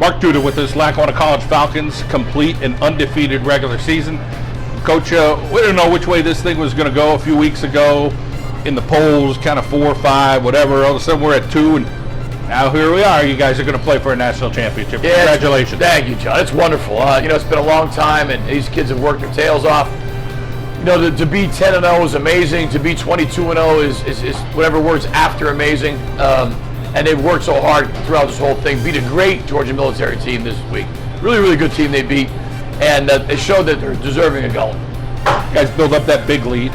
Mark Duda with his Lackawanna College Falcons complete an undefeated regular season. Coach, we didn't know which way this thing was going to go a few weeks ago. In the polls, kind of 4 or 5, whatever. All of a sudden we're at 2, and now here we are. You guys are going to play for a national championship. Yeah, congratulations. Thank you, John. It's wonderful. It's been a long time, and these kids have worked their tails off. To be 10-0 is amazing. To be 22-0 is whatever word's after amazing. And they've worked so hard throughout this whole thing. Beat a great Georgia military team this week. Really, really good team they beat. And they showed that they're deserving of going. You guys build up that big lead.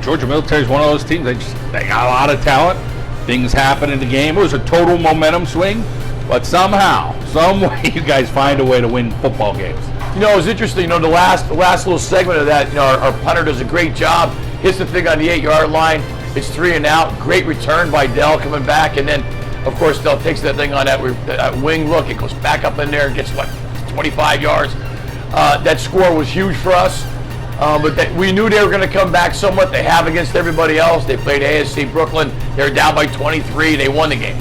Georgia military is one of those teams. They got a lot of talent. Things happen in the game. It was a total momentum swing. But somehow, some way, you guys find a way to win football games. It was interesting. The last little segment of that, our punter does a great job. Hits the thing on the 8-yard line. It's 3 and out. Great return by Dell coming back. And then, of course, Dell takes that thing on that wing look. It goes back up in there and gets, 25 yards. That score was huge for us. But we knew they were going to come back somewhat. They have against everybody else. They played ASC Brooklyn. They were down by 23. They won the game.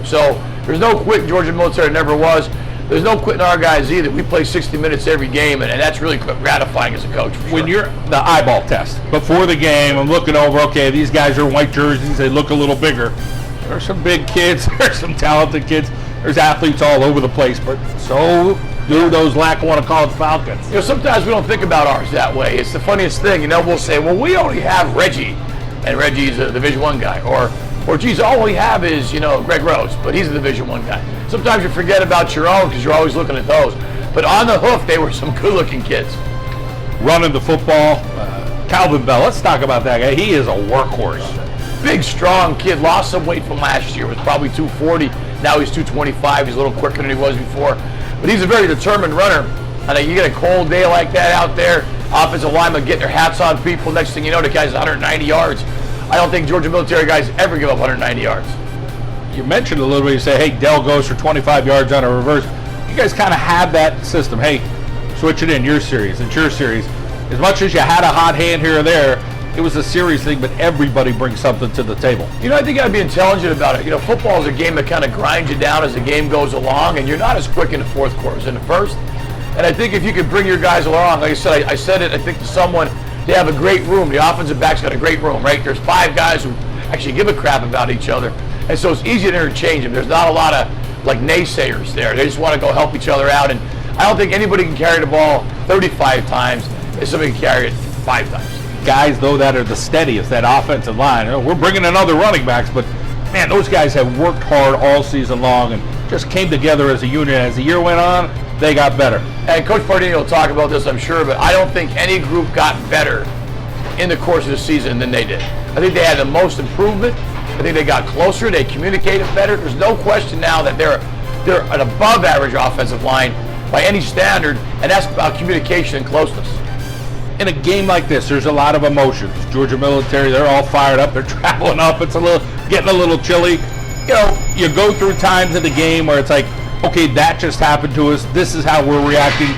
So there's no quit. Georgia military never was. There's no quitting our guys either. We play 60 minutes every game, and that's really gratifying as a coach. When you're the eyeball test before the game, I'm looking over, okay, these guys are in white jerseys. They look a little bigger. There are some big kids. There's some talented kids. There's athletes all over the place, but so do those Lackawanna College Falcons. Sometimes we don't think about ours that way. It's the funniest thing. We'll say, well, we only have Reggie, and Reggie's a Division I guy, or geez, all we have is Greg Rose, but he's a Division I guy. Sometimes you forget about your own because you're always looking at those. But on the hoof, they were some good-looking kids. Running the football, Calvin Bell. Let's talk about that guy. He is a workhorse. Big, strong kid. Lost some weight from last year. Was probably 240. Now he's 225. He's a little quicker than he was before. But he's a very determined runner. And you get a cold day like that out there, offensive linemen getting their hats on people. Next thing you know, the guy's 190 yards. I don't think Georgia military guys ever give up 190 yards. You mentioned a little bit, you say, hey, Dell goes for 25 yards on a reverse. You guys kind of had that system. Hey, switch it in, your series, it's your series. As much as you had a hot hand here or there, it was a serious thing, but everybody brings something to the table. I think you got to be intelligent about it. Football is a game that kind of grinds you down as the game goes along, and you're not as quick in the fourth quarter as in the first. And I think if you could bring your guys along, like I said, I said it, I think to someone, they have a great room. The offensive back's got a great room, right? There's 5 guys who actually give a crap about each other. And so it's easy to interchange them. There's not a lot of naysayers there. They just want to go help each other out. And I don't think anybody can carry the ball 35 times if somebody can carry it 5 times. Guys, though, that are the steadiest, that offensive line. We're bringing in other running backs, but, man, those guys have worked hard all season long and just came together as a unit. As the year went on, they got better. And Coach Pardini will talk about this, I'm sure, but I don't think any group got better in the course of the season than they did. I think they had the most improvement. I think they got closer. They communicated better. There's no question now that they're an above-average offensive line by any standard, and that's about communication and closeness. In a game like this, there's a lot of emotions. Georgia military, they're all fired up. They're traveling up. It's getting a little chilly. You go through times in the game where it's like, okay, that just happened to us. This is how we're reacting.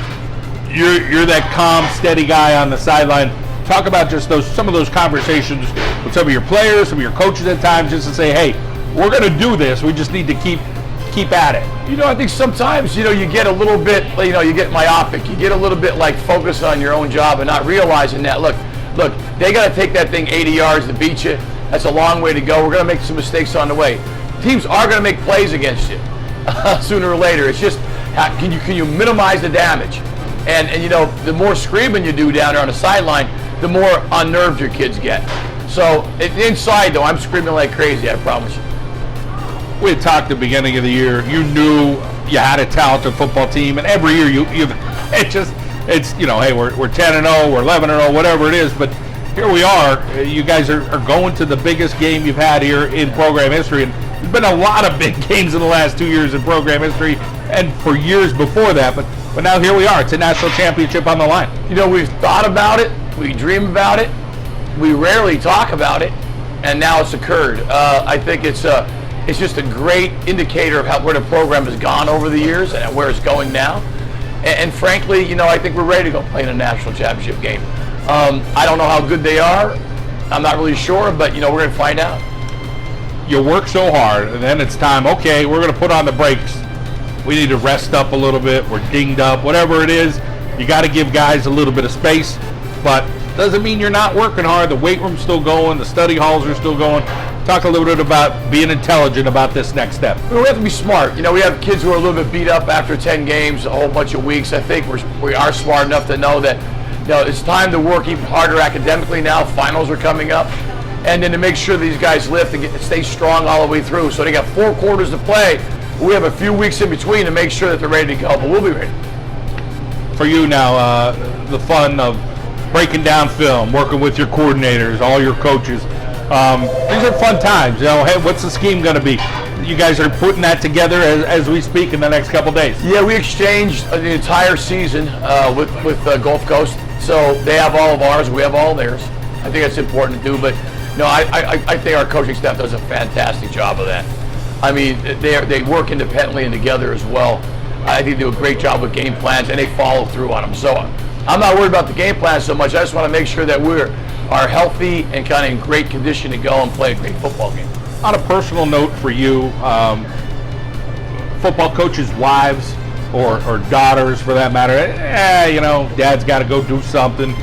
You're that calm, steady guy on the sideline. Talk about just some of those conversations with some of your players, some of your coaches at times, just to say, hey, we're going to do this. We just need to keep at it. I think sometimes, you get a little bit, you get myopic. You get a little bit focused on your own job and not realizing that, look, they got to take that thing 80 yards to beat you. That's a long way to go. We're going to make some mistakes on the way. Teams are going to make plays against you sooner or later. It's just, can you minimize the damage? And the more screaming you do down there on the sideline, the more unnerved your kids get. So inside, though, I'm screaming like crazy, I promise you. We had talked at the beginning of the year. You knew you had a talented football team, and every year it's hey, we're 10-0, we're 11-0, whatever it is. But here we are. You guys are going to the biggest game you've had here in program history, and there's been a lot of big games in the last 2 years in program history, and for years before that. But now here we are. It's a national championship on the line. We've thought about it, we dream about it, we rarely talk about it, and now it's occurred. I think it's just a great indicator of where the program has gone over the years and where it's going now. And frankly, I think we're ready to go play in a national championship game. I don't know how good they are. I'm not really sure, but we're going to find out. You work so hard, and then it's time. Okay, we're going to put on the brakes. we need to rest up a little bit, we're dinged up, whatever it is, you got to give guys a little bit of space, but doesn't mean you're not working hard. The weight room's still going, the study halls are still going. Talk a little bit about being intelligent about this next step. We have to be smart. We have kids who are a little bit beat up after 10 games, a whole bunch of weeks. I think we are smart enough to know that it's time to work even harder academically now. Finals are coming up. And then to make sure that these guys lift and stay strong all the way through. So they got 4 quarters to play. We have a few weeks in between to make sure that they're ready to go, but we'll be ready. For you now, the fun of breaking down film, working with your coordinators, all your coaches. These are fun times. Hey, what's the scheme going to be? You guys are putting that together as we speak in the next couple days. Yeah, we exchanged the entire season with Gulf Coast. So they have all of ours, we have all theirs. I think that's important to do, but no, I think our coaching staff does a fantastic job of that. I mean, they work independently and together as well. I think they do a great job with game plans, and they follow through on them. So I'm not worried about the game plan so much. I just want to make sure that we are healthy and kind of in great condition to go and play a great football game. On a personal note for you, football coaches' wives or daughters, for that matter, dad's got to go do something.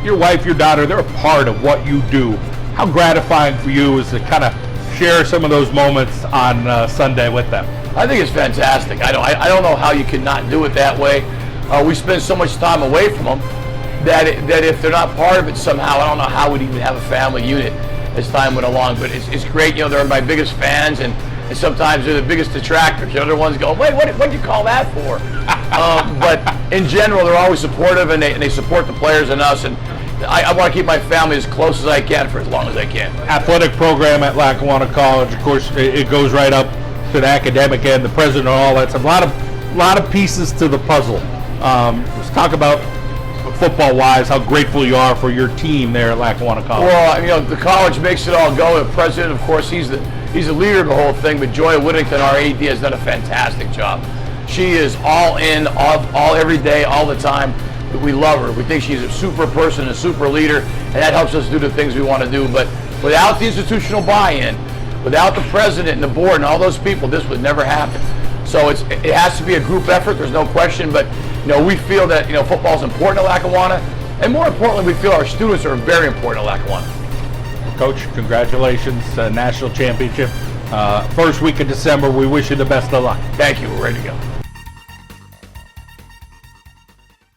Your wife, your daughter, they're a part of what you do. How gratifying for you is to kind of share some of those moments on Sunday with them? I think it's fantastic. I don't know how you could not do it that way. We spend so much time away from them that if they're not part of it somehow, I don't know how we'd even have a family unit as time went along. But it's great. They're my biggest fans, and sometimes they're the biggest detractors. They're the ones going, wait, what did you call that for? But in general, they're always supportive, and they support the players and us. And I want to keep my family as close as I can for as long as I can. Athletic program at Lackawanna College, of course, it goes right up to the academic end, the president, and all that. So a lot of pieces to the puzzle. Let's talk about football-wise, how grateful you are for your team there at Lackawanna College. Well, the college makes it all go. The president, of course, he's the leader of the whole thing. But Joy Whittington, our AD, has done a fantastic job. She is all in, all every day, all the time. We love her. We think she's a super person, a super leader, and that helps us do the things we want to do. But without the institutional buy-in, without the president and the board and all those people, this would never happen. So it has to be a group effort. There's no question. But we feel that football is important at Lackawanna, and more importantly, we feel our students are very important at Lackawanna. Coach, congratulations, national championship. First week of December. We wish you the best of luck. Thank you. We're ready to go.